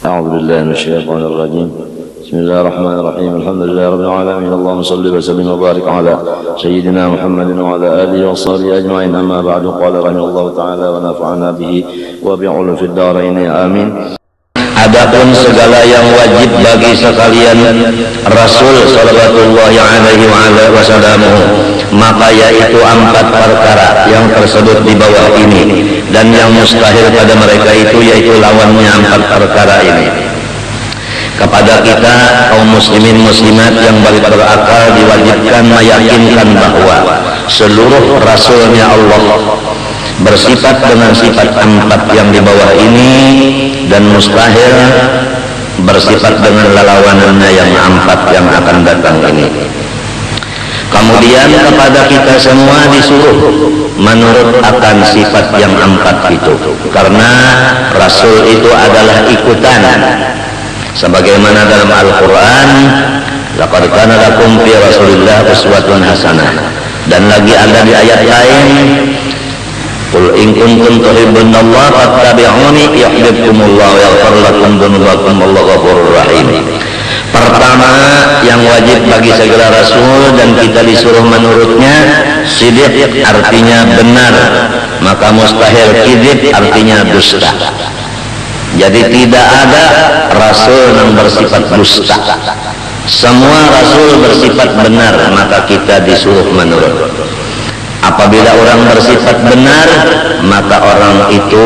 أعوذ بالله من الشيطان الرجيم. بسم الله الرحمن الرحيم. الحمد لله رب العالمين. اللهم صل وسلم وبارك على سيدنا محمد وعلى آله وصحبه أجمعين. أما بعد، قال رحمه الله تعالى ونفعنا به وبعلومه في الدارين آمين. Adapun segala yang wajib bagi sekalian Rasul sallallahu alaihi wasallam, maka yaitu 4 perkara yang tersebut di bawah ini, dan yang mustahil pada mereka itu yaitu lawannya 4 perkara ini. Kepada kita kaum muslimin muslimat yang balik berakal diwajibkan meyakinkan bahwa seluruh rasulnya Allah bersifat dengan sifat 4 yang di bawah ini, dan mustahil bersifat dengan lawanannya yang 4 yang akan datang ini. Kemudian kepada kita semua disuruh menurut akan sifat yang 4 itu, karena Rasul itu adalah ikutan, sebagaimana dalam Al-Quran, laqad kana lakum fi Rasulillah uswatun hasanah, dan lagi ada di ayat lain, qul in kuntum tuhibbunallaha fattabi'uni yuhibbukumullah wa yaghfir lakum dzunubakum wallahu ghafurur rahim. Pertama yang wajib bagi segala rasul dan kita disuruh menurutnya, sidq artinya benar, maka mustahil kadzib artinya dusta. Jadi tidak ada rasul yang bersifat dusta. Semua rasul bersifat benar, maka kita disuruh menurut. Apabila orang bersifat benar, maka orang itu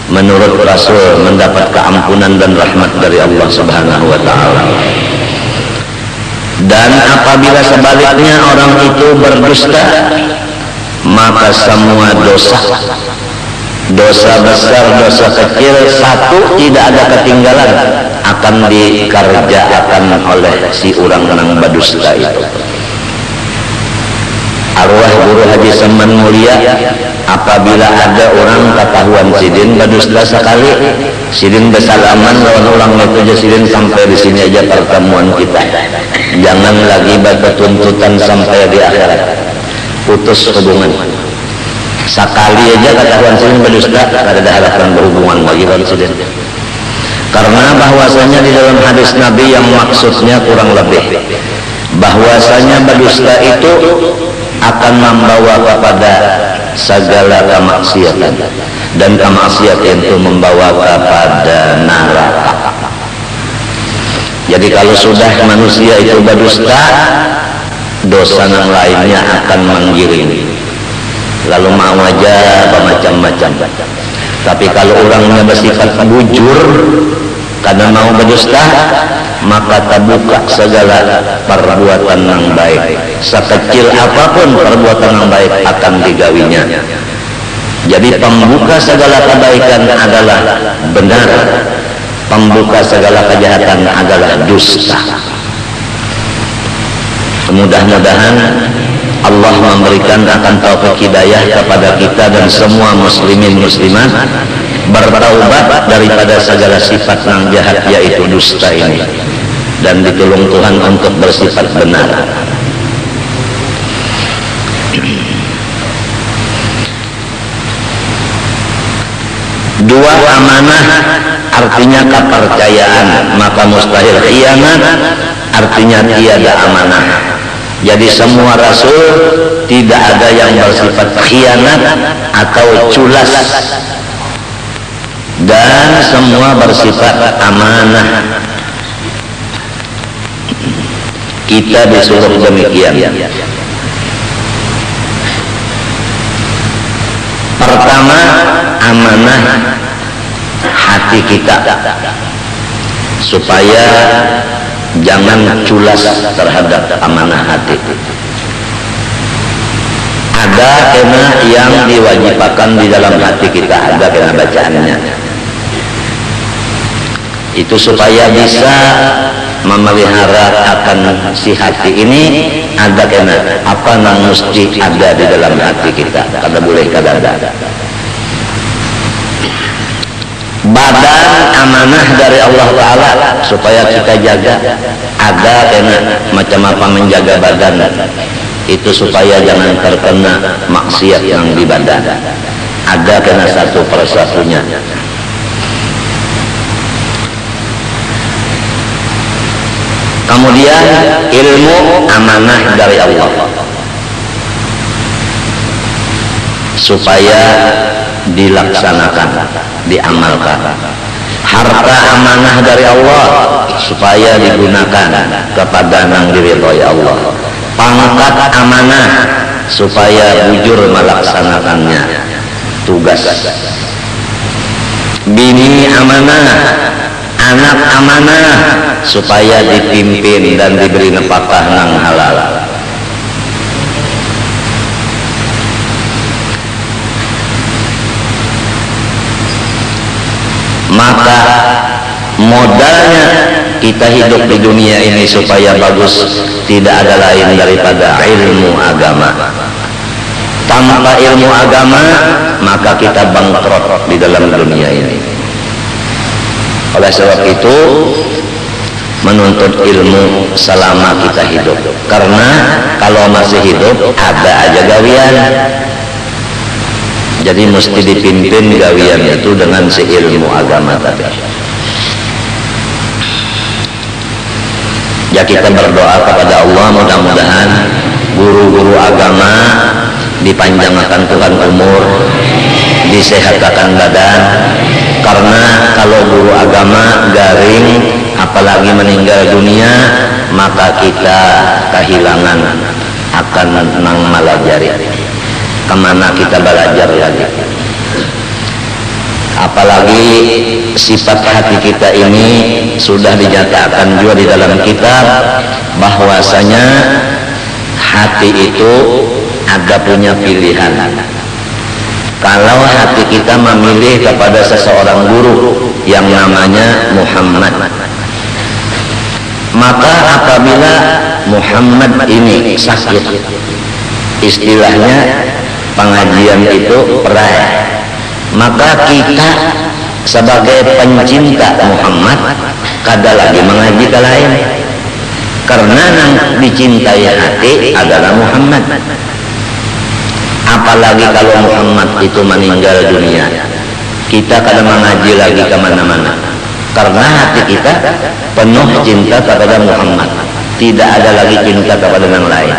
menurut Rasul mendapat keampunan dan rahmat dari Allah Subhanahu wa ta'ala. Dan apabila sebaliknya orang itu berdusta, maka semua dosa besar, dosa kecil, satu tidak ada ketinggalan, akan dikerjakan oleh si orang yang berdusta itu. Arwah guru Haji Saman mulia, apabila ada orang ketahuan sidin berdusta sekali, sidin bersalaman lawan orang itu aja, sidin sampai di sini aja pertemuan kita, jangan lagi bertuntutan sampai di akhirat, putus hubungan. Sekali aja ketahuan sidin berdusta, tidak ada harapan berhubungan lagi dengan sidin. Karena bahwasanya di dalam hadis Nabi yang maksudnya kurang lebih, bahwasanya berdusta itu akan membawa kepada segala kemaksiatan, dan kemaksiatan itu membawa kepada neraka. Jadi kalau sudah manusia itu berdusta, dosa yang lainnya akan menggiring, lalu mau aja bermacam-macam. Tapi kalau orangnya bersifat bujur karena mau berdusta, maka terbuka segala perbuatan yang baik, sekecil apapun perbuatan yang baik akan digawinya. Jadi pembuka segala kebaikan adalah benar, pembuka segala kejahatan adalah dusta. Mudah-mudahan Allah memberikan akan taufik hidayah kepada kita dan semua muslimin muslimat bertaubat daripada segala sifat yang jahat, yaitu dusta ini, dan ditolong Tuhan untuk bersifat benar. Dua, amanah artinya kepercayaan, maka mustahil khianat artinya tiada amanah. Jadi semua rasul tidak ada yang bersifat khianat atau culas, dan semua bersifat amanah. Kita disuruh demikian. Pertama, amanah hati kita, supaya jangan culas terhadap amanah hati. Ada kena yang diwajibkan di dalam hati kita, ada kena bacaannya. Itu supaya bisa memelihara akan si hati ini, ada kena apa yang mesti ada di dalam hati kita, kada boleh kada ada. Badan amanah dari Allah Ta'ala supaya kita jaga, ada kena macam apa menjaga badan itu supaya jangan terkena maksiat yang di badan, ada kena satu persatunya. Kemudian ilmu amanah dari Allah supaya dilaksanakan, diamalkan. Harta amanah dari Allah supaya digunakan kepada yang diridhoi Allah. Pangkat amanah supaya bujur melaksanakannya, tugas. Bini amanah, anak amanah supaya dipimpin dan diberi nafkah nang halal. Maka modalnya kita hidup di dunia ini supaya bagus tidak ada lain daripada ilmu agama. Tanpa ilmu agama maka kita bangkrut di dalam dunia ini. Oleh sebab itu menuntut ilmu selama kita hidup, karena kalau masih hidup ada aja gawian. Jadi mesti dipimpin gawian itu dengan si ilmu agama tadi. Ya kita berdoa kepada Allah mudah-mudahan guru-guru agama dipanjangkan Tuhan umur, disehatkan badan, karena kalau guru agama garing apalagi meninggal dunia maka kita kehilangan akan nang malajari. Kemana kita belajar lagi? Apalagi sifat hati kita ini sudah dinyatakan juga di dalam kitab bahwasanya hati itu ada punya pilihan. Kalau hati kita memilih kepada seseorang guru yang namanya Muhammad, maka apabila Muhammad ini sakit, istilahnya pengajian itu perai, maka kita sebagai pencinta Muhammad kada lagi mengaji ke lain, karena yang dicintai hati adalah Muhammad. Apalagi kalau Muhammad itu meninggal dunia, kita kada mengaji lagi kemana-mana, karena hati kita penuh cinta kepada Muhammad, tidak ada lagi cinta kepada yang lain.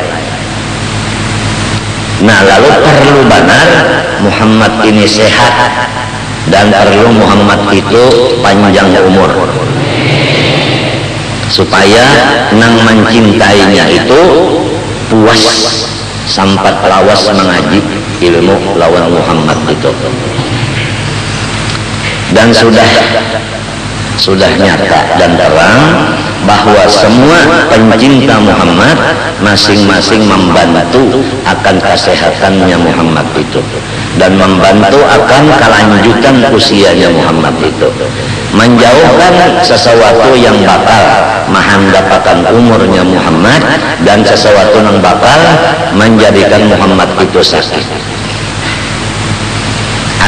Nah, lalu perlu benar Muhammad ini sehat dan perlu Muhammad itu panjang umur supaya nang mencintainya itu puas sampai lawas mengaji ilmu lawan Muhammad itu. Dan sudah nyata dan terang bahwa semua pencinta Muhammad masing-masing membantu akan kesehatannya Muhammad itu dan membantu akan kelanjutan usianya Muhammad itu, menjauhkan sesuatu yang bakal menghandapkan umurnya Muhammad dan sesuatu yang bakal menjadikan Muhammad itu sakit.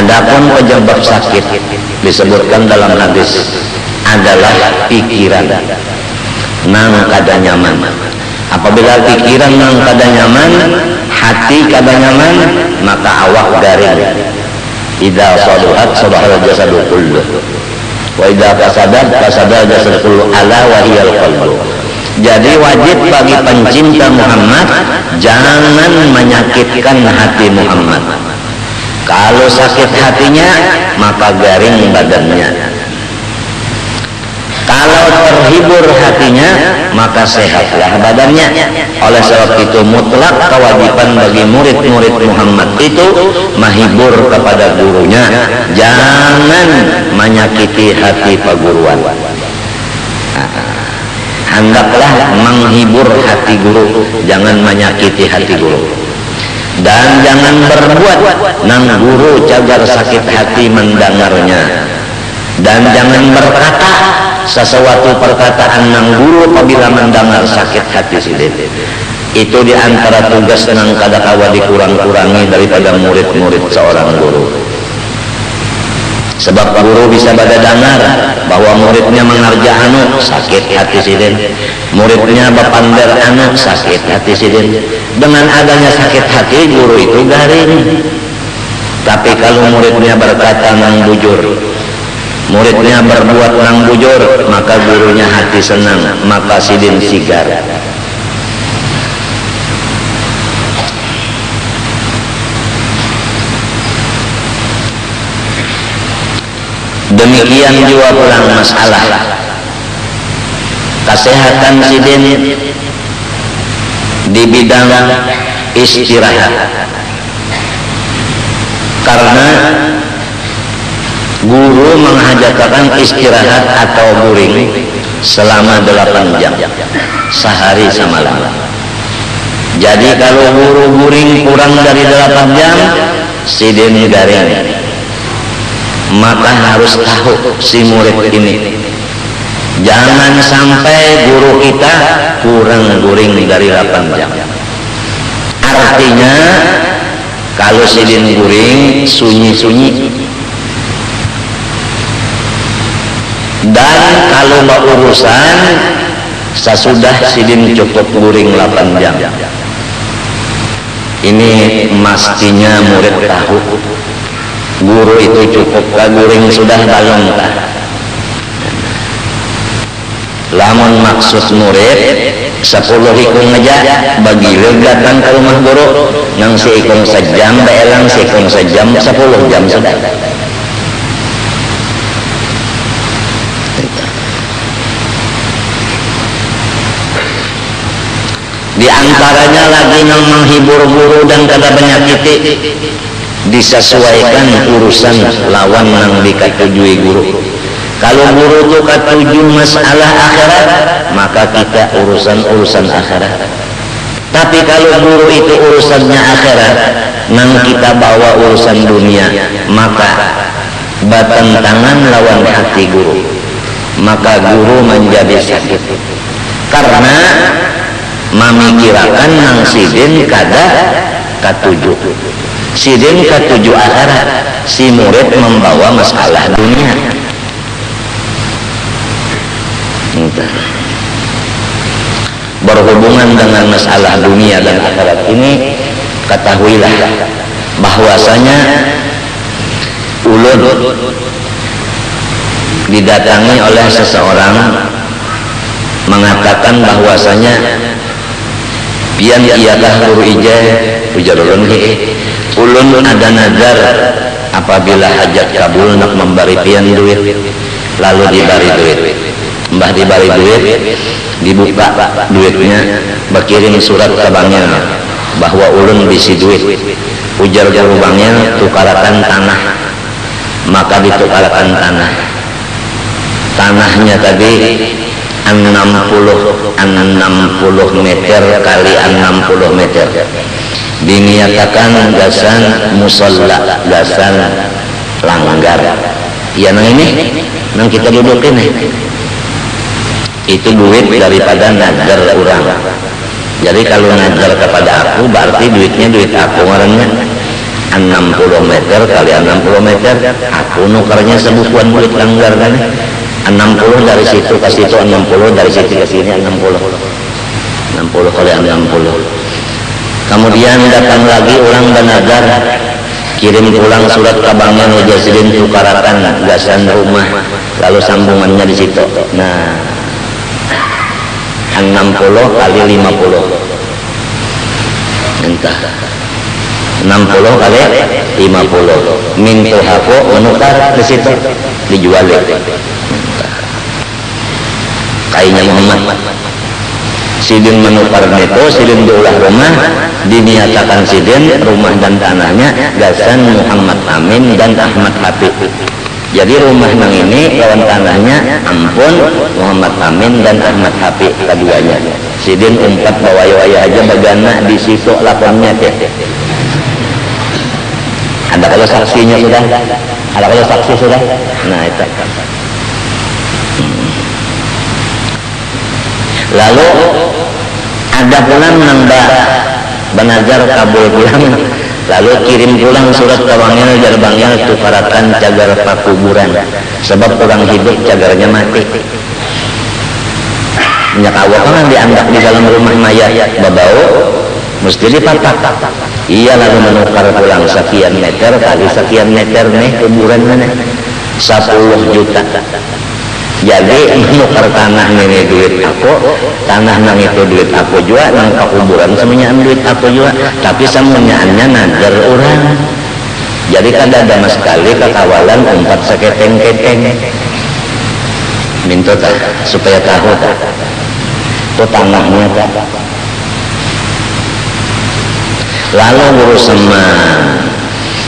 Adapun penyebab sakit disebutkan dalam hadis adalah pikiran nang kada nyaman. Apabila pikiran nang kada nyaman, hati kada nyaman, maka awak garing. Idza saluhat salahal jasadu kulluh, wa idza fasadat fasada jasadu kulluh, ala wa hiyal qalbu. Jadi wajib bagi pencinta Muhammad jangan menyakitkan hati Muhammad. Kalau sakit hatinya maka garing badannya. Kalau terhibur hatinya maka sehatlah badannya. Oleh sebab itu mutlak kewajiban bagi murid-murid Muhammad itu menghibur kepada gurunya, jangan menyakiti hati perguruan. Hendaklah menghibur hati guru, jangan menyakiti hati guru. Dan jangan berbuat nang guru cagar sakit hati mendengarnya. Dan jangan berkata sesuatu perkataan nang guru apabila mendengar sakit hati sidin. Itu diantara tugas nang kada kawa dikurang-kurangi daripada murid-murid seorang guru. Sebab guru bisa pada dengar bahwa muridnya mengerja anu sakit hati sidin, muridnya bapandar anu sakit hati sidin. Dengan adanya sakit hati guru itu garing. Tapi kalau muridnya berkata nang bujur, muridnya berbuat nang bujur, maka gurunya hati senang, maka sidin sigar. Demikian juga pulang masalah kesehatan sidin di bidang istirahat, karena guru mengajarkan istirahat atau guring selama 8 jam sehari semalam. Jadi kalau guru guring kurang dari 8 jam sidin garing, maka harus tahu si murid ini jangan sampai guru kita kurang guring dari 8 jam. Artinya kalau sidin guring sunyi-sunyi, dan kalau mau urusan sesudah sidin cukup guring 8 jam. Ini mestinya murid tahu guru itu cukup guring sudah balong. Lamun maksud murid 10 ikung aja bagi datang ke rumah guru nang si ikung sejam beelang si ikung sejam 10 jam sudah. Di antaranya lagi yang menghibur guru dan kada menyakiti, disesuaikan urusan lawan yang dikatujui guru. Kalau guru itu katuju masalah akhirat, maka kita urusan akhirat. Tapi kalau guru itu urusannya akhirat, nang kita bawa urusan dunia, maka bertentangan lawan hati guru. Maka guru menjadi sakit, karena memikirkan nang sidin kada katuju. Sidin katuju akhirat, si murid membawa masalah dunia. Berhubungan dengan masalah dunia dan akhirat ini, ketahuilah bahwasanya ulun didatangi oleh seseorang mengatakan bahwasanya pian iyakah guru ijah ujar ulun ada nazar apabila hajat kabul nak memberi pian duit, lalu dibari duit, mbah dibari duit, dibuka duitnya, berkirim surat ke banknya bahwa ulun bisi duit. Ujar guru banknya tukarakan tanah, maka ditukarkan tanahnya tadi 60 meter kali 60 meter, diniatakan gasan musalla, gasan langgar. Ya nang ini nang kita duduk ini itu duit daripada nazar orang. Jadi kalau nazar kepada aku berarti duitnya duit aku, ngarannya 60 meter kali 60 meter, aku nukarnya sebukuan duit langgar kan. 60 dari situ ke situ 60, dari situ ke sini 60 kali 60. Kemudian datang lagi orang bernazar, kirim pulang surat ke banknya Mujasidin tukarakan gasan rumah, lalu sambungannya di situ. Nah 60 kali 50 entah 60 kali 50 mintu hapo menukar di situ dijual kayaknya Muhammad. Sidin menukar itu, sidin diulah rumah, diniatakan sidin rumah dan tanahnya gasan Muhammad Amin dan Ahmad Habib. Jadi rumah nang ini lawan tanahnya ampun Muhammad Amin dan Ahmad Habib keduanya. Sidin umpat bawaya-waya aja bagana di situ lakonnya teh. Ada kalau saksinya sudah, ada kalau saksi sudah. Nah itu. Lalu ada pulang nang banajar kabul pulang, lalu kirim pulang surat ke banknya, jar banknya tukarakan cagar pakuburan, sebab orang hidup cagarnya mati. Minyak awak kan dianggap di dalam rumah mayat babau mesti dipatak. Iya, lalu menukar pulang sekian meter kali sekian meter nih kuburan mana. 10 juta. Jadi menukar tanah ini duit aku, tanah nang itu duit aku juga, nang kuburan semuanya duit aku juga, tapi semuanya najar orang. Jadi kada ada mas sekali kekawalan umpat seketeng-keteng. Minta tak supaya tahu tak itu tanahnya tak. Lalu guru sama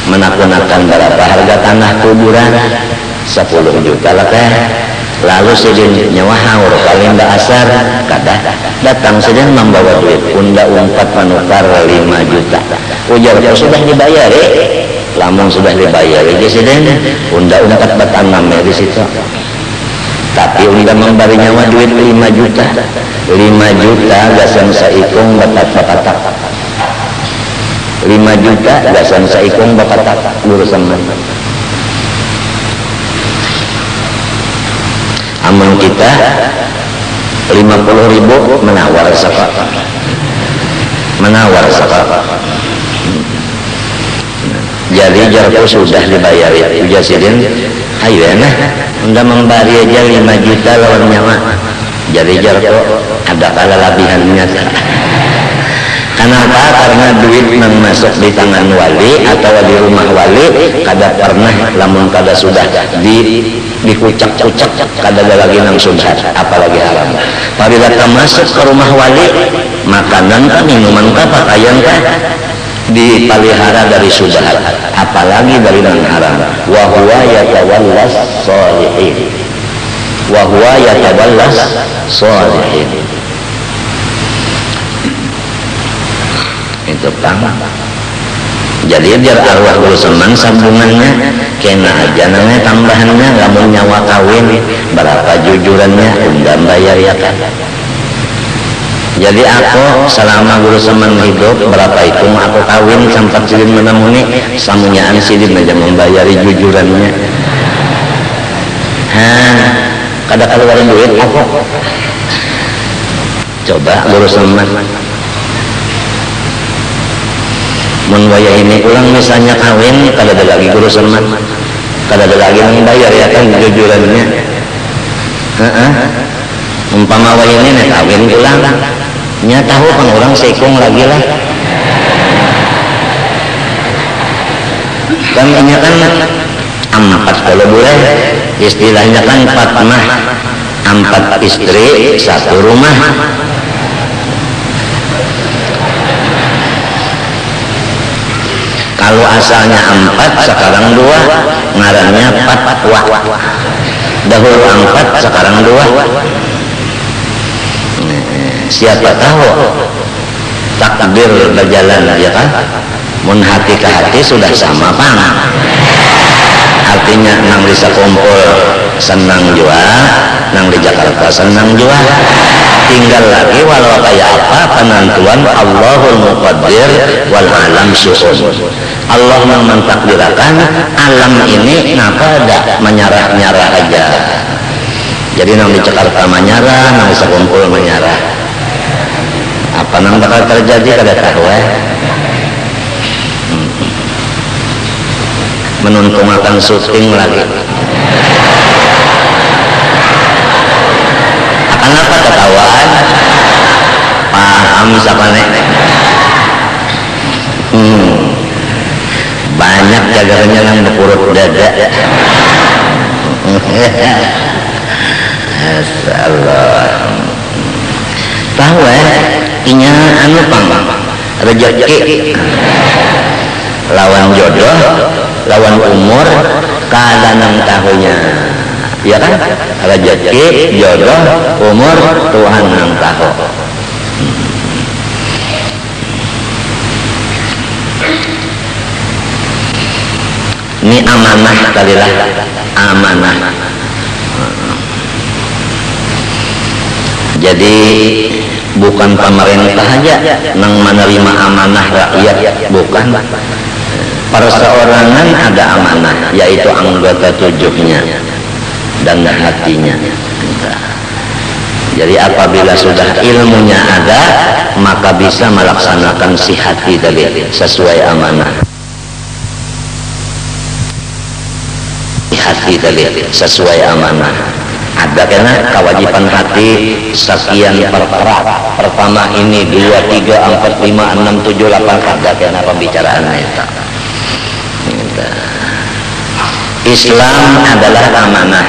menakut-nakan berapa harga tanah kuburan 10 juta lah teh. Lalu sedin nyawa haur paling dasar kada datang saja membawa duit unda umpat menukar 5 juta. Ujar sudah dibayar lamun sudah dibayar sedin unda umpat batanam di situ. Tapi unda memberi nyawa duit 5 juta. 5 juta gasan saikung batak-batak. 5 juta gasan saikung batak guru sama. Amun kita 50.000 menawar sapa. Jadi jarku sudah dibayar ya Jasidin. Ayo nah unda memberi aja 5 juta lawan nyawa. Jadi jarku ada kalalabihannya. Kenapa? Karena duit yang masuk di tangan wali atau di rumah wali kada pernah lamun kada sudah dikucak-kucak kada ada lagi nang subhat apalagi haram. Apabila kita masuk ke rumah wali makanan kah, minuman kah, pakaian kah dipelihara dari subhat apalagi dari nang haram. Wa huwa yatawallas sholihin. Itu pang. Jadi biar arwah guru seman sambungannya kena aja nanya tambahannya lamun nyawa kawin berapa jujurannya undang bayar ya kan. Jadi aku selama guru seman hidup berapa itu aku kawin sempat silin menemuni samunyaan silin aja membayari jujurannya. Kada keluarin duit aku. Coba guru seman menwaya ini ulang misalnya kawin kada ada lagi guru seman kada ada lagi yang bayar ya kan jujurannya. Umpama waya ini nek kawin ulang nya tahu pang orang seikung lagi lah kan ini kan 4 kalau boleh istilahnya kan 4 mah 4 istri 1 rumah. Kalau asalnya 4 sekarang 2 ngarannya 4 wah. Dahulu 4 sekarang 2. Siapa tahu takdir berjalan ya kan. Mun hati ke hati sudah sama pang. Artinya nang bisa kumpul senang jua, nang di Jakarta senang jua. Tinggal lagi walau kayak apa penentuan Allahul Muqaddir wal alam su'un. Allah yang mentakdirkan alam ini kenapa ada menyarah-nyarah aja. Jadi nang di Jakarta menyarah, nang bisa kumpul menyarah. Apa nang bakal terjadi kada tahu menuntung akan syuting lagi. Akan apa ketahuan? Paham siapa nek? Banyak jagarnya yang berkurut dada. Asallah. Tahu inya anu pang rezeki lawan jodoh lawan umur kada nang tahunya ya kan. Rezeki jodoh umur Tuhan nang tahu. Ini amanah kalilah amanah. Jadi bukan pemerintah aja nang menerima amanah rakyat, bukan. Perseorangan ada amanah, yaitu anggota tujuhnya dan hatinya. Jadi apabila sudah ilmunya ada, maka bisa melaksanakan si hati tadi sesuai amanah. hati tadi sesuai amanah. Ada kena kewajiban hati sekian perkara. Pertama ini 2, 3, 4, 5, 6, 7, 8 ada kena pembicaraannya itu. Islam adalah amanah.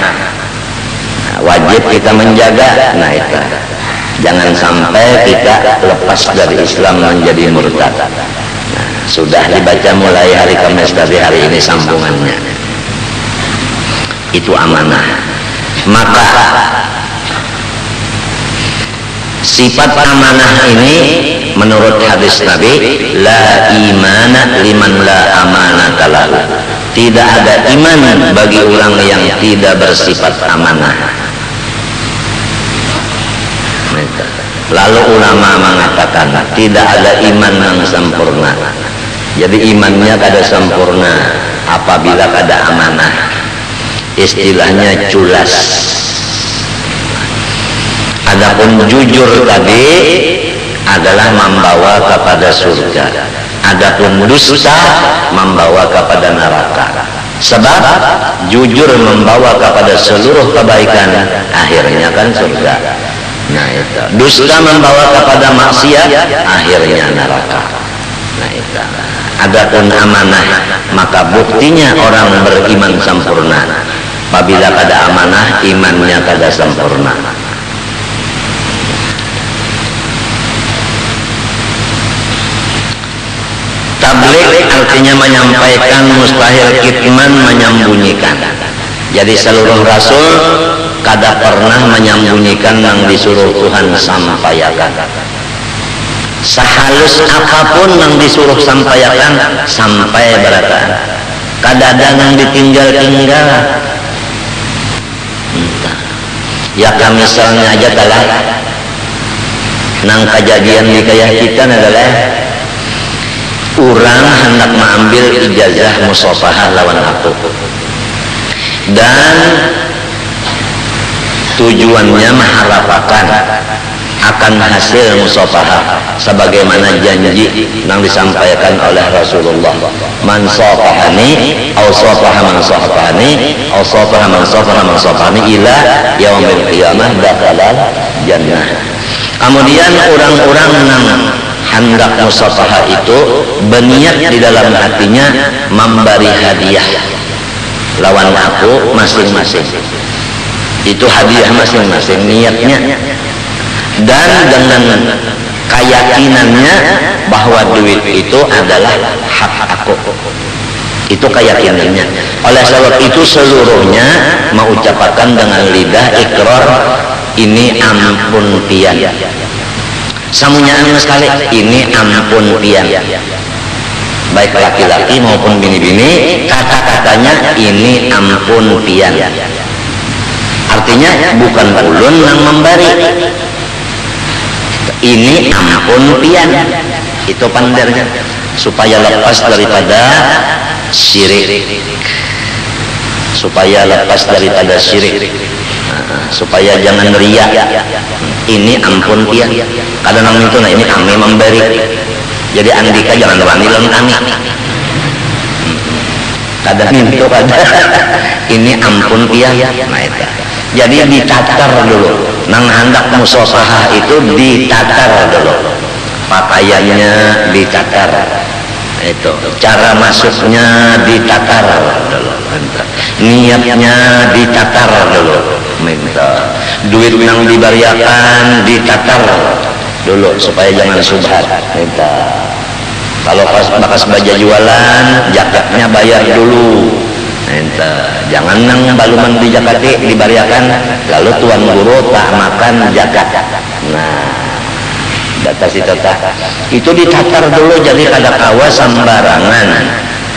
Wajib kita menjaga. Nah itu. Jangan sampai kita lepas dari Islam menjadi murtad. Nah, sudah dibaca mulai hari Kamis dari hari ini sambungannya. Itu amanah. Maka sifat amanah ini menurut hadis Nabi, la imana liman la amanata lahu. Tidak ada iman bagi orang yang tidak bersifat amanah. Lalu ulama mengatakan tidak ada iman yang sempurna. Jadi imannya kada sempurna apabila kada amanah. Istilahnya culas. Adapun jujur tadi adalah membawa kepada surga. Adapun dusta membawa kepada neraka. Sebab jujur membawa kepada seluruh kebaikan, akhirnya kan surga. Nah itu. Dusta membawa kepada maksiat, akhirnya neraka. Nah itu. Adapun amanah, maka buktinya orang beriman sempurna. Apabila kada amanah, imannya kada sempurna. Tabligh artinya menyampaikan, mustahil kitman menyembunyikan. Jadi seluruh rasul kada pernah menyembunyikan yang disuruh Tuhan sampaikan. Sehalus apapun yang disuruh sampaikan sampai berata. Kada ada yang ditinggal-tinggal. Ya kami misalnya aja telah nang kejadian di kaya kita adalah orang hendak mengambil ijazah musafahah lawan aku, dan tujuannya mengharapkan akan hasil musafahah sebagaimana janji yang disampaikan oleh Rasulullah, man safahani aw safaha man safahani aw safaha man safahani ila yaumil qiyamah dakhalal jannah. Kemudian orang-orang yang hendak musafahah itu berniat di dalam hatinya memberi hadiah lawan aku masing-masing. Itu hadiah masing-masing niatnya, dan dengan keyakinannya bahwa duit itu adalah hak aku. Itu keyakinannya. Oleh sebab itu seluruhnya mengucapkan dengan lidah ikrar, ini ampun pian. Samunya sekali, ini ampun pian. Baik laki-laki maupun bini-bini, kata-katanya ini ampun pian. Artinya bukan ulun yang memberi, ini ampun pian. Itu pandarnya supaya lepas daripada syirik, supaya lepas daripada syirik, supaya jangan riya. Ini ampun pian. Kadang itu nah ini kami memberi. Jadi andika jangan berani lawan kami. Kadang itu ada ini ampun pian. Nah itu. Jadi ditatar dulu. Nang hendak musafahah itu ditatar dulu. Pakaiannya ditatar. Itu cara masuknya ditatar dulu. Niatnya ditatar dulu. Minta duit yang diberiakan ditatar dulu supaya jangan subhat. Minta kalau pas bakas baja jualan jaketnya bayar dulu. Jangan nang baluman di jakati dibariakan lalu tuan guru tak makan jakat. Nah data si tata itu ditatar dulu. Jadi kada kawa sembarangan,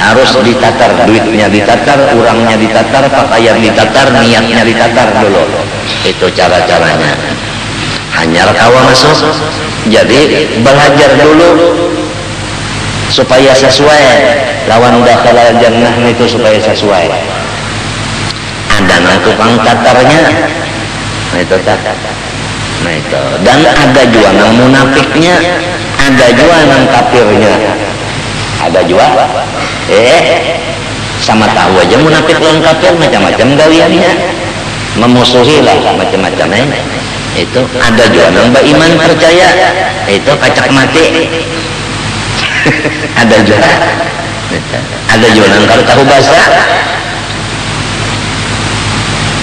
harus ditatar, duitnya ditatar, urangnya ditatar, pakaian ditatar, niatnya ditatar dulu. Itu cara-caranya. Hanyar kawa masuk. Jadi belajar dulu supaya sesuai lawan dakhalal jannah itu, supaya sesuai. Ada nang tukang tatarnya, nah itu tatar. Nah itu. Dan ada juga nang munafiknya, ada juga nang kafirnya, ada juga sama tahu aja munafik lawan kafir macam-macam galiannya, memusuhi lah macam-macamnya. Itu ada juga nambah iman percaya, itu kacak mati. Ada juga kalau tahu bahasa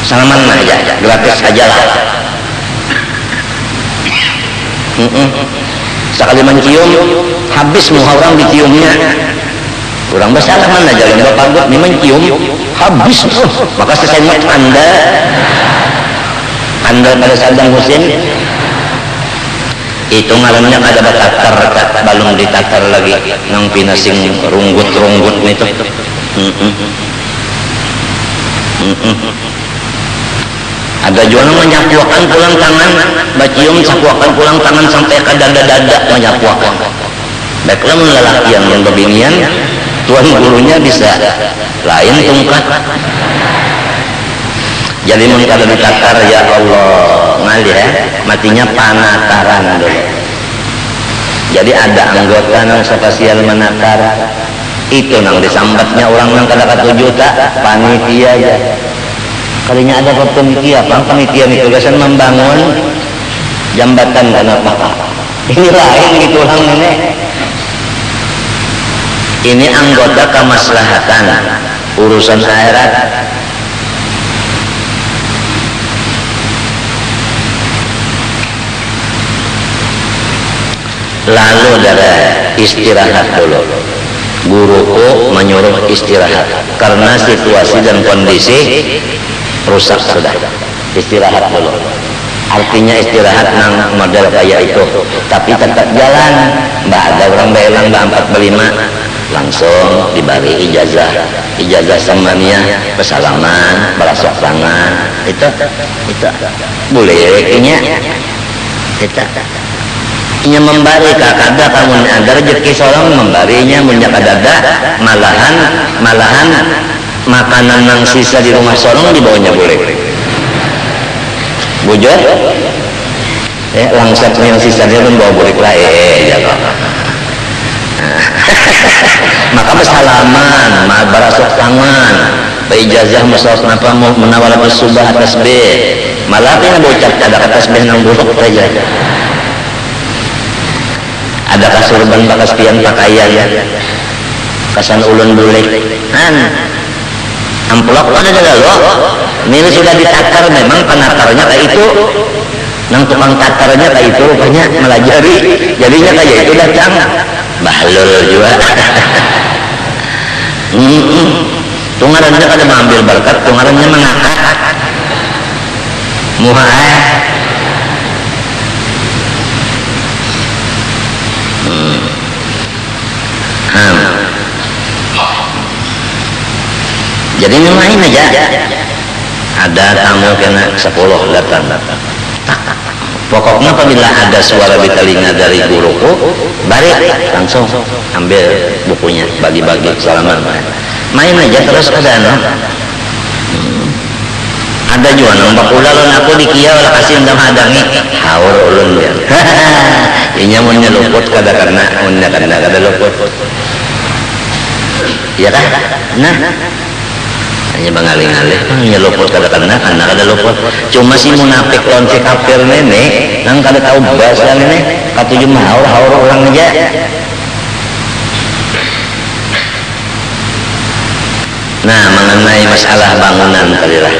salaman aja, gratis aja lah. Sekali mencium habis muka orang diciumnya, orang bersalaman aja lomba panggut ini mencium habis, maka sesemut anda pada Saddam Hussein itu ngalamnya ada batatar balung ditatar lagi nang pinasing runggut itu. Ada juga menyapuakan pulang tangan, bacium sapuakan pulang tangan sampai ke dada menyapuakan. Baiklah lelaki yang berbinian, tuan gurunya bisa lain tungkat. Jadi kalau ditatar ya Allah ngalih ya, matinya panataran dulu. Jadi ada anggota nang spasial menatar itu nang disambatnya orang nang kada 1 juta panitia ya. Kalinya ada panitia, panitia itu tugasan membangun jambatan kenapa? Ini lain gitu orang ini. Ini anggota kemaslahatan urusan akhirat. Lalu ada istirahat dulu. Guruku menyuruh istirahat karena situasi dan kondisi rusak sudah. Istirahat dulu. Artinya istirahat nang model kayak itu, tapi tetap jalan. Mbak ada orang belang Mbak 45 langsung diberi ijazah samania, persalaman, berasok tangan. Itu boleh ini kita nya membari kakada kamu ada rezeki seorang membarinya menjakadada malahan makanan yang sisa di rumah seorang dibawanya boleh bujur langsat yang sisa dia pun bawa boleh lah ya maka bersalaman berasok tangan berijazah musawaf napa menawar subah atas B malah ini bocap ada atas B yang buruk saja. Ada kasurban bakas pian pakaian kasan ulun bulik amplop ada lo ini sudah ditakar memang penatarnya kayak itu nang tukang takarnya kayak itu rupanya melajari jadinya kayak itu datang bahlul juga tungarannya kada mengambil berkat tungarannya mengangkat muha jadi main aja ada tamu kena 10 datang pokoknya apabila ada suara di telinga dari guruku balik langsung ambil bukunya bagi-bagi salaman main aja terus ada ada juga nombak ulalun aku dikia wala kasih undang hadangi haur ulun ya inya munnya luput kada luput iya kan nah hanya mengalih-alih nyeluput kada luput cuma si munafik lawan si kafir nenek nang kada tahu bahasa nenek katuju haur orang aja nah mengenai masalah bangunan tadilah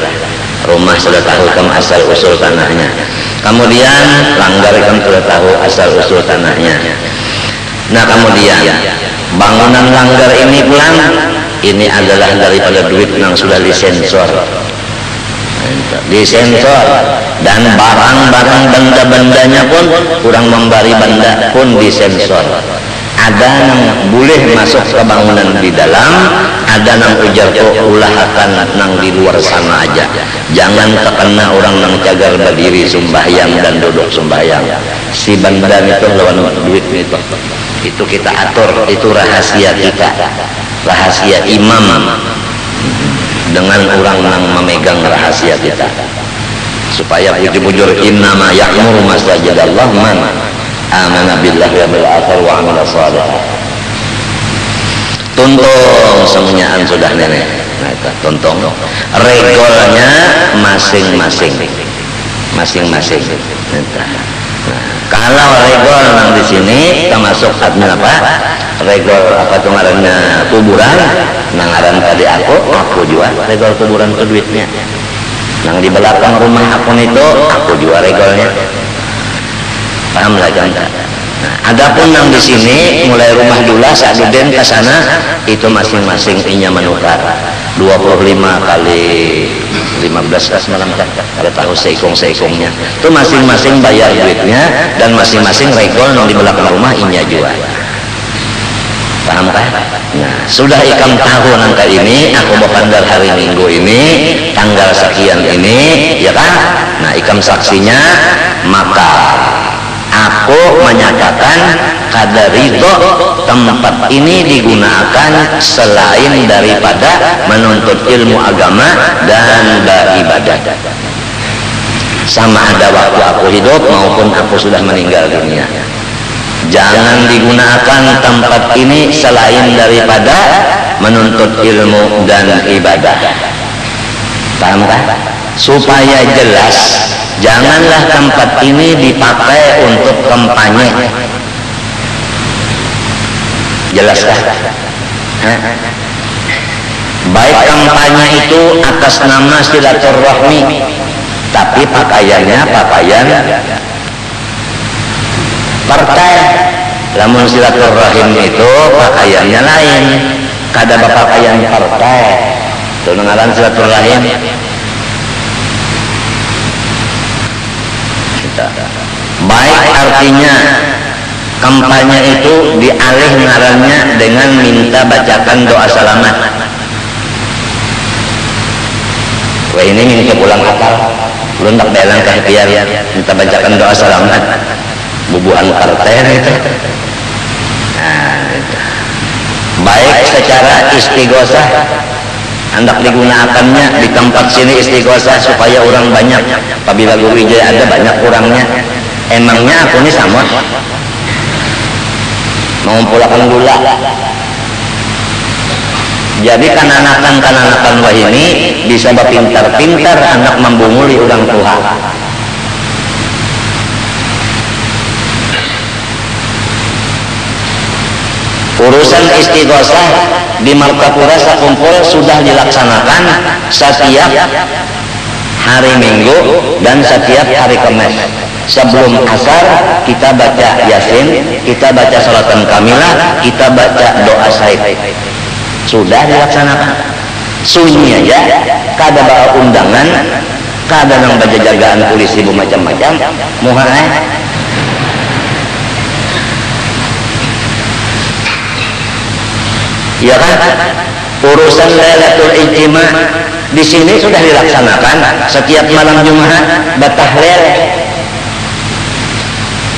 rumah sudah tahu kamu asal usul tanahnya kemudian langgar kamu sudah tahu asal usul tanahnya nah kemudian bangunan langgar ini pulang ini adalah daripada duit yang sudah disensor dan barang-barang benda-bendanya pun kurang memberi benda pun disensor ada yang boleh masuk ke bangunan di dalam ada yang ujar ulah akan nang di luar sana aja jangan terkena orang yang cagar berdiri sembahyang dan duduk sembahyang si benda itu lawan duit itu kita atur itu rahasia kita rahasia imam dengan orang yang memegang rahasia kita supaya bujur innama ya'muru masajidallah man amana billahi wa bil akhir wa amila salih tuntung semuanyaan sudah nenek. Nah itu tuntung. Regolnya masing-masing. Nah, kalau regol nang di sini termasuk admin apa? Regol apa kemarinnya kuburan, nang aran tadi aku jual regol kuburan ke duitnya. Nang di belakang rumah aku itu aku jual regolnya. Paham lah kan? Nah, adapun yang di sini mulai rumah Dula Saduden ke sana itu masing-masing inya menukar 25 kali 15 kas malam kan ada tahu seikong-seikongnya itu masing-masing bayar duitnya dan masing-masing regol yang di belakang rumah inya jual. Paham kan? Nah, sudah ikam tahu nangka ini aku bakandar hari Minggu ini tanggal sekian ini ya kan? Nah, ikam saksinya maka aku menyatakan kada ridho tempat ini digunakan selain daripada menuntut ilmu agama dan beribadah. Sama ada waktu aku hidup maupun aku sudah meninggal dunia. Jangan digunakan tempat ini selain daripada menuntut ilmu dan ibadah. Paham kan? Supaya jelas, janganlah tempat ini dipakai untuk kampanye. Jelaskah? Baik kampanye itu atas nama silaturahmi, tapi pakaiannya pakaian partai. Lamun silaturahim itu pakaiannya lain, kada berpakaian partai. Itu ngaran silaturahim. Baik artinya kampanye itu dialih ngarannya dengan minta bacakan doa selamat. Wah ini minta pulang akal, belum tak belang kehatian minta bacakan doa selamat, bubuhan partai itu. Nah, itu. Baik secara istighosah, hendak digunakannya di tempat sini istighosah supaya orang banyak. Apabila guru ijazah ada banyak kurangnya. Emangnya aku ini sama mengumpulkan gula. Jadi kananakan wah ini bisa berpintar-pintar anak membunguli orang tua. Urusan istighosah di Martapura Sakumpul sudah dilaksanakan setiap hari Minggu dan setiap hari Kamis. Sebelum asar kita baca Yasin, kita baca salatan kamilah, kita baca doa said. Sudah dilaksanakan. Sunyi aja, kada bawa undangan, kada nang baca jagaan polisi macam-macam, muhareh. Ya kan? Urusan Lailatul Ijtima di sini sudah dilaksanakan setiap malam Jumat batahlil.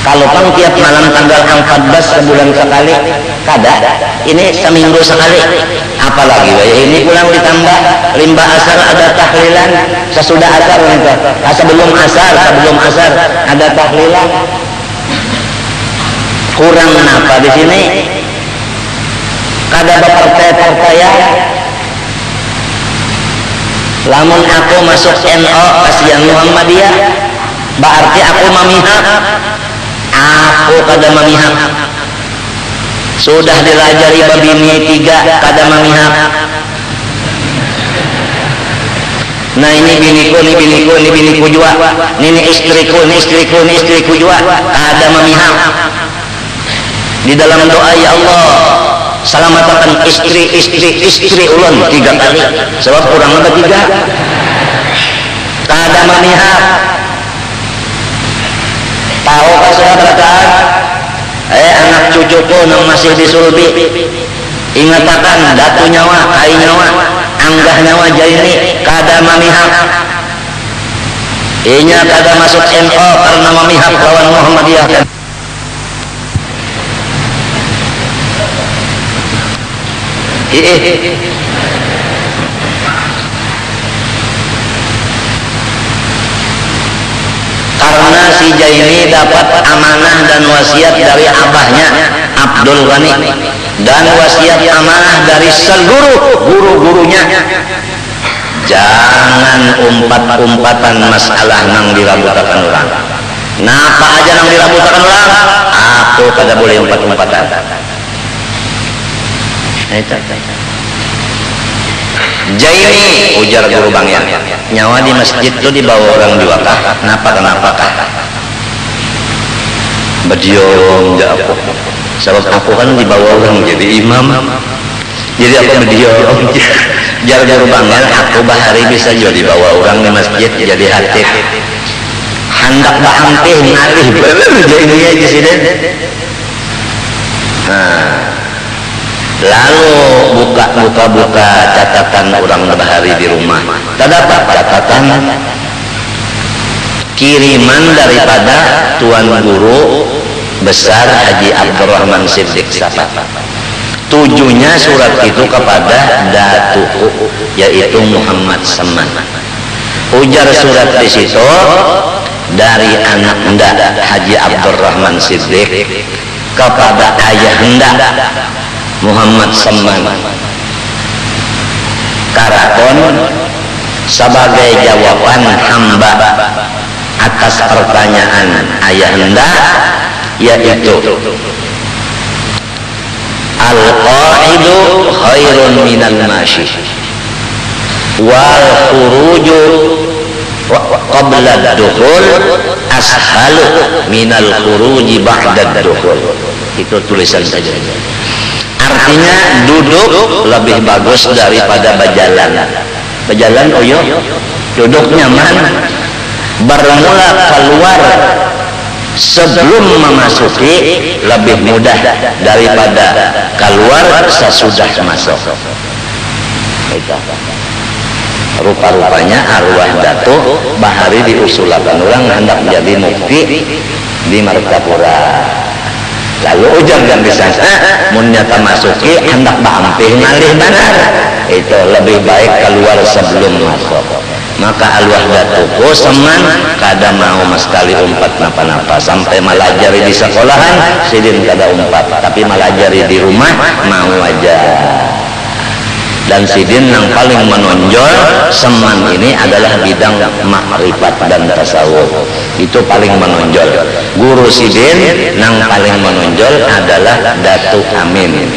Kalau pang tiap malam tanggal 14 sebulan sekali, kada. Ini seminggu sekali. Apalagi ini pulang ditambah limba asar ada tahlilan, sesudah asar itu. Sebelum asar ada tahlilan. Kurang apa di sini? Kada berpartai-partaian. Lamun aku masuk NO kasihan Muhammadiyah, berarti aku memihak. Aku kada memihak. Sudah dilajari babini 3 kada memihak. Nah ini biniku juga. Ini istriku juga. Kada memihak. Di dalam doa ya Allah selamatkan istri ulun 3 kali. Sebab kurang lebih 3. Kada memihak. Tahukah saudara-saudara? Anak cucuku yang masih disulbi, ingatakan datu nyawa, kai nyawa, anggah nyawa jaini, kada memihak. Inya kada masuk NO karena memihak lawan Muhammadiyah. Karena si Jaini dapat amanah dan wasiat dari abahnya Abdul Ghani. dan wasiat amanah dari seluruh guru-gurunya. Jangan umpat-umpatan masalah nang dirabutakan orang. Napa aja nang dirabutakan orang, aku kada boleh umpat-umpatan. Jaini, ujar guru bangyan, nyawa di masjid itu dibawa orang di wakaf. Kenapa kah? Berdiam enggak apa. Sebab aku kan dibawa orang jadi imam. Jadi aku berdiam. Jar guru bangyan, aku bahari bisa jadi bawa orang di masjid jadi hatib. Hendak bahampih ngalih bener jadi aja sih deh. Lalu buka catatan orang bahari di rumah. Terdapat catatan kiriman daripada Tuan Guru Besar Haji Abdurrahman Siddiq Sapat. Tujunya surat itu kepada Datuku, yaitu Muhammad Seman. Ujar surat di situ dari anak hendak Haji Abdurrahman Siddiq kepada ayah hendak Muhammad Seman. Karakon sebagai jawaban hamba atas pertanyaan ayah hendak, yaitu al-qa'idu khairun minal mashi wal khuruju qabla ad-dukhul ashalu minal khuruji ba'da ad-dukhul. Itu tulisan saja. Artinya duduk lebih bagus daripada berjalan. Berjalan oyo, duduk nyaman. Bermula keluar sebelum memasuki lebih mudah daripada keluar sesudah masuk. Rupa-rupanya arwah Datuk bahari diusulkan orang hendak menjadi mufti di Martapura. Lalu ujar dan bisa munyata masuki hendak bahampih ngalih benar, itu lebih baik keluar sebelum masuk. Maka arwah Datuku Seman kada mau sekali umpat napa-napa sampai melajari di sekolahan sidin kada umpat, tapi melajari di rumah mau aja. Dan sidin yang paling menonjol Seman ini adalah bidang makrifat dan tasawuf. Itu paling menonjol. Guru sidin yang paling menonjol adalah Datuk Amin.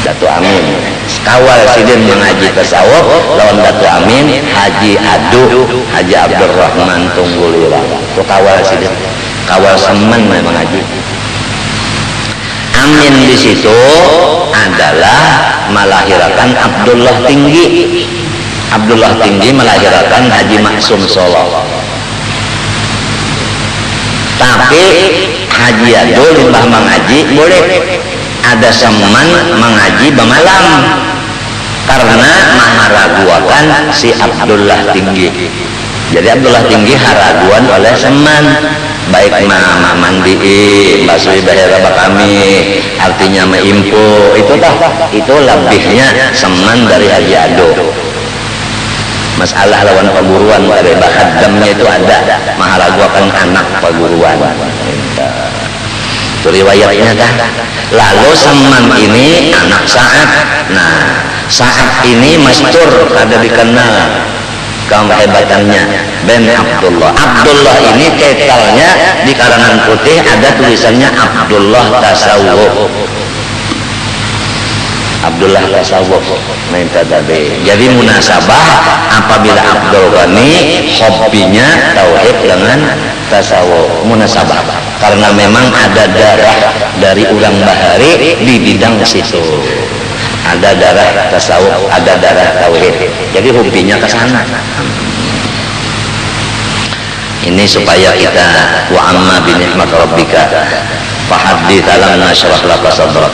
Datuk Amin. Kawal sidin mengaji tasawuf lawan Datuk Amin Haji Adu Haji Abdurrahman Tunggulira. Itu kawal sidin. Kawal Seman mengaji. Amin di situ adalah melahirkan Abdullah Tinggi. Abdullah Tinggi melahirkan Haji Maksum Solo. Tapi Haji Adul limbah mengaji boleh. Ada Seman mengaji bemalam karena maharaguakan si Abdullah Tinggi. Jadi Abdullah Tinggi haraguan oleh Seman. Baik mama mandiin basui bahera bakami artinya meimpo itu lebihnya Seman dari Haji Ado. Masalah lawan perguruan dari bakadamnya itu ada maharaguakan anak perguruan itu riwayatnya dah. Lalu Seman ini anak Sa'ad. Nah Sa'ad ini mastur ada dikenal kehebatannya Ben Abdullah. Abdullah ini ketalnya di karangan putih ada tulisannya Abdullah Tasawuf. Abdullah Tasawuf. Jadi munasabah apabila Abdul Ghani hobinya tauhid dengan tasawuf, munasabah karena memang ada darah dari orang bahari di bidang situ. Ada darah tasawuf, ada darah tauhid. Jadi hobinya ke sana. Ini supaya kita wa amma bi ni'mat rabbika fahaddits alam nashrah laka sadrak.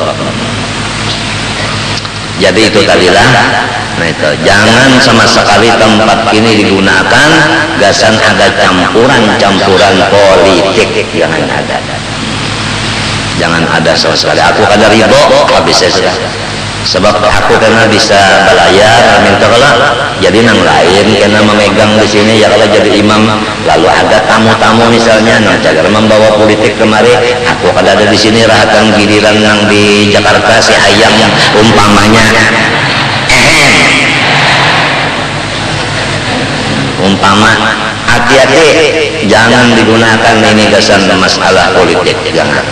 Jadi itu tadilah. Nah itu jangan sama sekali tempat ini digunakan gasan ada campuran politik, jangan ada. Jangan ada sama sekali. Aku kada ridho habis saya sudah. sebab aku karena bisa belayar minta kalau jadi nang lain karena memegang di sini ya kalau jadi imam lalu ada tamu-tamu misalnya nang cagar membawa politik kemari aku kada ada di sini rahatan giliran nang di Jakarta si ayam umpamanya umpama hati-hati jangan digunakan ini kesan masalah politik jangan.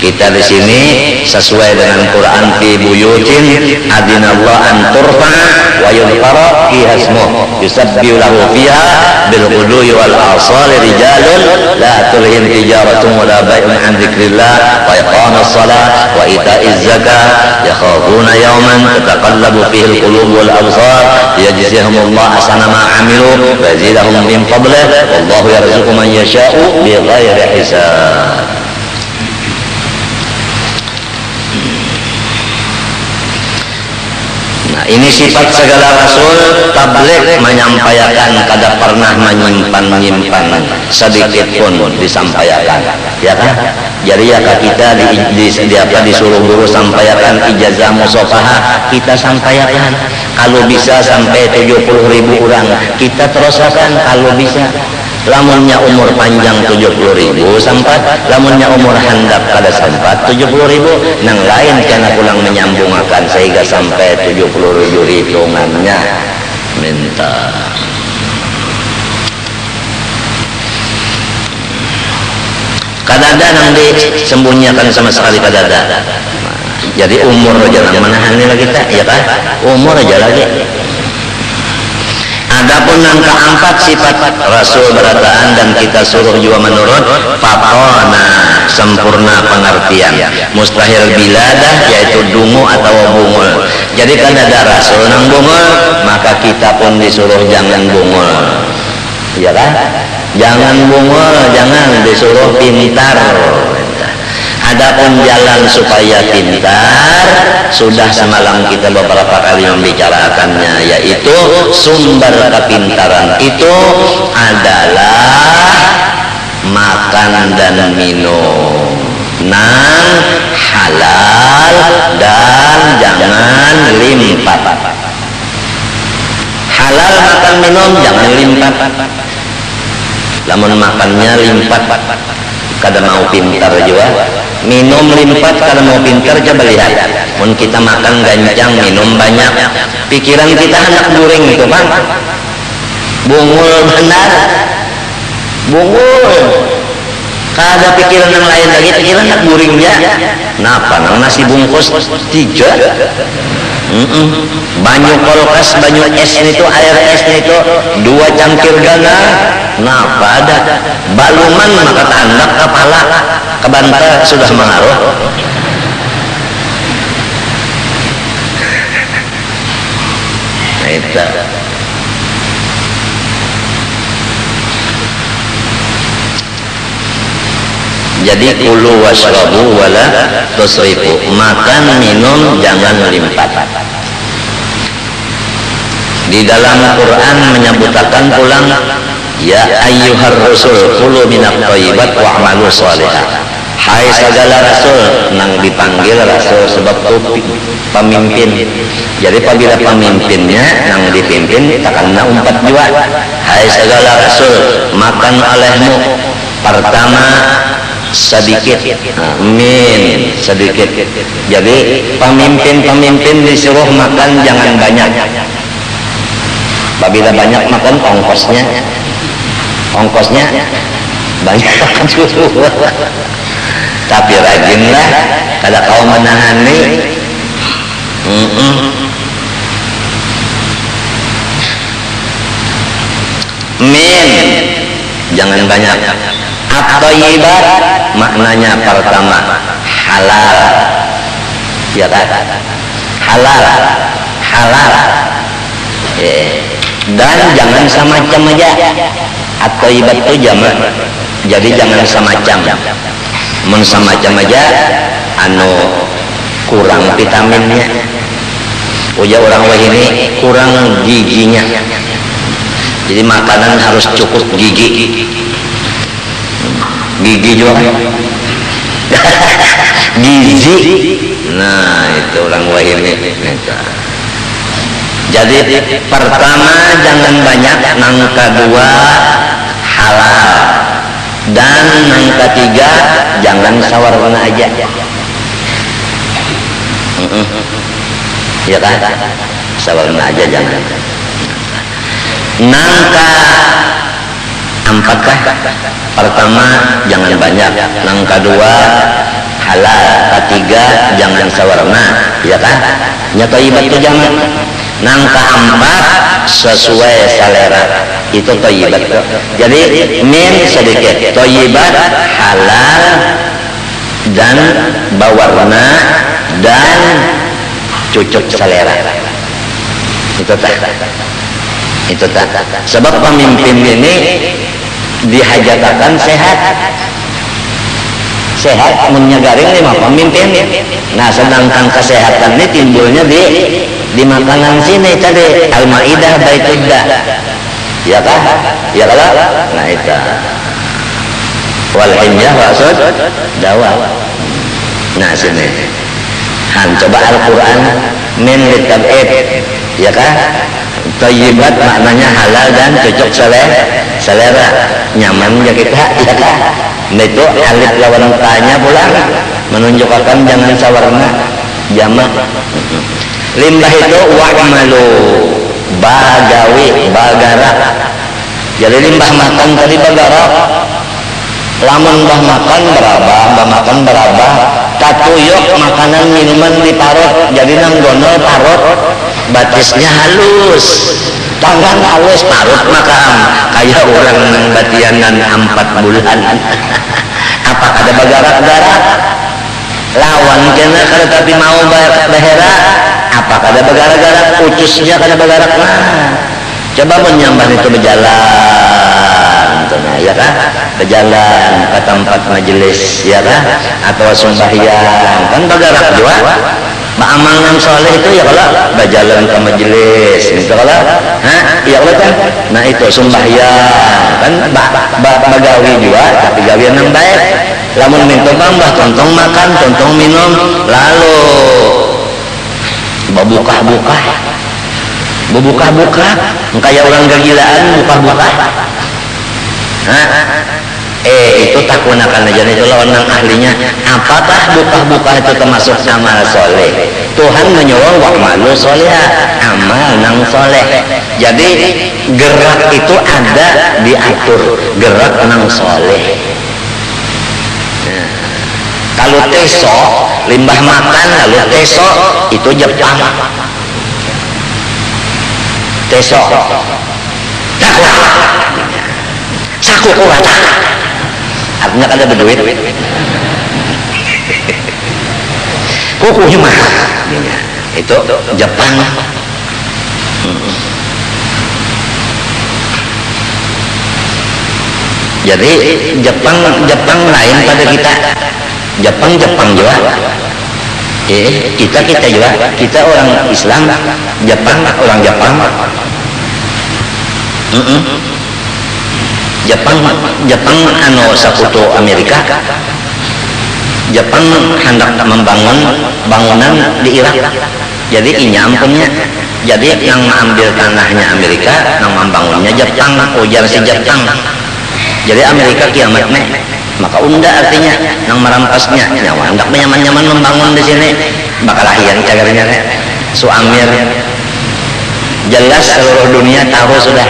Kita di sini sesuai dengan Quran fi buyutin adinallah an turfa wa yudhkara fiha ismuhu yusabbihu lahu fiha bil ghudwi wal asali rijalun la tulhim tijaratun wa la bai'un an dzikrillah wa iqamis shalah wa ita'iz zakah yakhafuna yawman tataqallabu fihi al qulub wal absar yajzihumullah ahsana ma 'amilu wa yazidahum min fadlihi wallahu yarzuqu man yasha'u bighairi hisab. Ini sifat segala rasul tabligh menyampaikan kada pernah menyimpan sedikit pun disampaikan ya kan jadi ya kita disuruh guru sampaikan ijazah musafahah kita sampaikan kalau bisa sampai 70.000 orang kita teruskan kalau bisa lamunnya umur panjang 70.000 sampai lamunnya umur handap kada sampai 70.000 nang lain karena pulang menyambungkan sehingga sampai 70.000 hitungannya minta kadada nang disembunyikan sama sekali kadada jadi umur aja nang menahan lagi kita ya kan umur aja lagi. Adapun yang keempat sifat Rasul berataan dan kita suruh juga menurut fatona sempurna pengertian mustahil biladah yaitu dungu atau bungul jadi kan ada Rasul nang bungul maka kita pun disuruh jangan bungul ya kan jangan bungul jangan disuruh pintar. Adapun jalan supaya pintar sudah semalam kita beberapa kali membicarakannya yaitu sumber kepintaran itu adalah makan dan minum nang halal dan jangan limpat halal makan minum jangan limpat lamun makannya limpat kada mau pintar juga minum limpat kada mau pintar coba lihat mun kita makan gancang minum banyak pikiran kita anak guring itu bang bungul benar bungul kada pikiran yang lain lagi pikiran anak guringnya napa nang nasi bungkus 3 banyu kulkas banyu es itu air esnya itu 2 cangkir gana napa ada baluman maka tandak kepala kebantal sudah mengaruh nah itu jadi kulu washrabu wala tusrifu makan minum jangan limpat di dalam Quran menyebutkan pulang ya ayyuhar rasul kulu minat thayyibat wa'malu shalihah hai segala rasul nang dipanggil rasul sebab itu pemimpin jadi apabila pemimpinnya nang dipimpin takkanlah umpat juga hai segala rasul makan olehmu pertama sedikit min sedikit jadi pemimpin disuruh makan jangan banyak apabila banyak makan ongkosnya banyak tapi rajinlah kada kau menahani min jangan banyak at-thayyibat maknanya pertama halal ya kan halal dan jangan semacam aja at-thayyibat itu jamak jadi jangan semacam mun semacam aja anu kurang vitaminnya uja orang wah ini kurang giginya jadi makanan harus cukup gigi juga gizi. Nah itu orang wahini. Jadi pertama jangan banyak, yang kedua halal, dan yang ketiga jangan sawarna aja. Ya kan? Sawarna aja jangan. Nangka empat kah? Pertama jangan banyak, yang kedua halal, ketiga jangan sawarna, ya kan? Nyata ibadah itu jangan. Nangka empat sesuai selera itu thayyibat. Jadi min sedikit, thayyibat halal dan bawarna dan cocok selera. Itu tak. Itu tak. Sebab pemimpin ini dihajatakan sehat. Sehat menyagaring lima pemimpin. Nah sedangkan kesehatan ini timbulnya di makanan sini tadi Al-Maidah Baitullah. Ya kah? Ya kalau? Nah itu. Wal hinyah maksud dawa. Nah sini. Han coba Al-Qur'an min litab'id. Ya kah? Thayyibat maknanya halal dan cocok selera. Nyaman ya kita, ya kah? Nah itu alif lawan tanya pulang menunjukkan jangan sawarna jamak. Limbah itu wa'malu bagawi bagara. Jadi limbah makan tadi bagara. Lamun bah makan berabah katuyuk makanan minuman diparut jadi nang gondol parut batisnya halus, tangan halus parut makam kayak orang nang batianan 4 bulan. Apa ada bagarak-garak lawan kena kada tapi mau behera, apa kada bagarak-garak ucusnya kada bagarak. Nah coba menyambah itu berjalan tentunya, ya kan? Berjalan ke tempat majelis, ya kan? Atau sembahyang kan bagarak juga. Amalan soleh itu ya kalau berjalan ke majelis itu kalau ya kalau kan nah itu sembahyang kan bagawi juga tapi gawian yang baik. Lamun minta bambah tontong makan tontong minum lalu buka-buka kayak orang kegilaan buka-buka. Itu tak gunakan aja itu lawan ahlinya. Apakah buka-buka itu termasuk amal soleh? Tuhan menyuruh wa'malu soleh, amal nang soleh. Jadi gerak itu ada diatur, gerak nang soleh. Kalau teso limbah makan lalu teso itu Jepang. Teso saku kuat artinya kan ada berduit kukunya mah itu Jepang. Jadi Jepang lain pada kita. Jepang juga kita juga, kita orang Islam, Jepang orang Jepang. Jepang anu sakutu Amerika. Jepang hendak membangun bangunan di Irak. Jadi inya ampunnya. Jadi yang ambil tanahnya Amerika, yang membangunnya Jepang, ujar si Jepang. Jadi Amerika kiamat nih. Maka unda artinya yang merampasnya nyawa hendak nyaman-nyaman membangun di sini bakal lahir cagarnya Suamir. Jelas seluruh dunia tahu sudah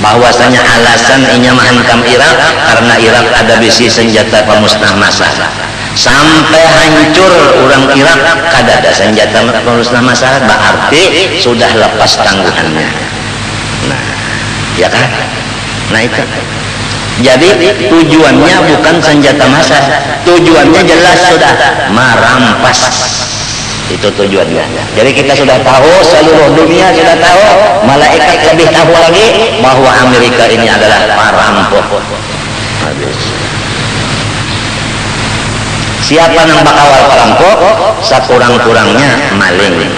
bahwasanya alasan inya menghantam Irak karena Irak ada bisi senjata pemusnah massal. Sampai hancur orang Irak kada ada senjata pemusnah massal, berarti sudah lepas tangguhannya. Nah, ya kan? Nah itu. Jadi tujuannya bukan senjata massal, tujuannya jelas sudah merampas. Itu tujuannya. Jadi kita sudah tahu, seluruh dunia sudah tahu, malaikat lebih tahu lagi bahwa Amerika ini adalah perampok. Siapa yang bakal perampok? Sekurang-kurangnya maling.